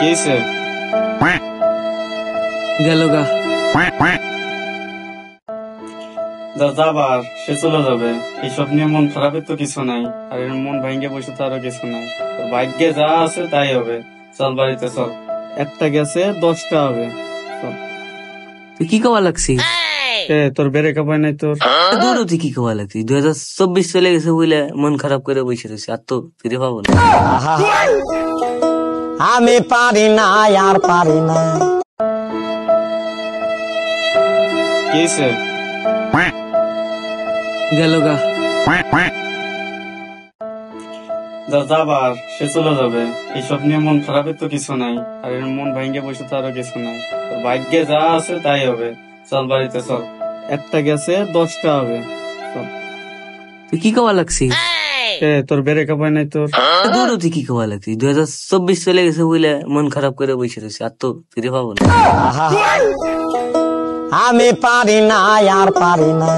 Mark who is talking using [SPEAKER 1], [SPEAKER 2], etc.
[SPEAKER 1] কেছে
[SPEAKER 2] গেল গা।
[SPEAKER 1] যাবার সে চলে যাবে, এইসব নিয়ে মন খারাপের তো কিছু নাই, আর এর মন ভাঙ্গে বসে তো আরো কিছু নাই। তোর ভাগ্যে যা আছে তাই হবে। চল বাড়িতে চল, একটা গেছে 10টা হবে। চল।
[SPEAKER 2] তুই কি কওয়া লাগছি?
[SPEAKER 1] তোর বেড়ে কাপায় নাই তোর?
[SPEAKER 2] দূর তুই কি কওয়া লাগছি? 2024 চলে গেছে বলে মন খারাপ করে বসে রয়েছে, আর তো ফিরে পাবো না।
[SPEAKER 3] আমি পারি না, আর পারি না।
[SPEAKER 1] কেছে
[SPEAKER 2] গেল গা।
[SPEAKER 1] যাবার সে চলে যাবে, এইসব নিয়ে মন খারাপের তো কিছু নাই, আর এর মন ভাঙ্গে বসে তো আরো কিছু নাই। তোর ভাগ্যে যা আছে তাই হবে। চল বাড়িতে চল, একটা গেছে 10টা হবে। চল।
[SPEAKER 2] তুই কি কওয়া লাগছি?
[SPEAKER 1] তোর বেড়ে কাপায় নাই তোর?
[SPEAKER 2] দূর তুই কি কওয়া লাগছি? 2024 চলে গেছে বলে মন খারাপ করে বসে রয়েছে, আর তো ফিরে পাবো না।
[SPEAKER 3] আমি পারি না, আর পারি না।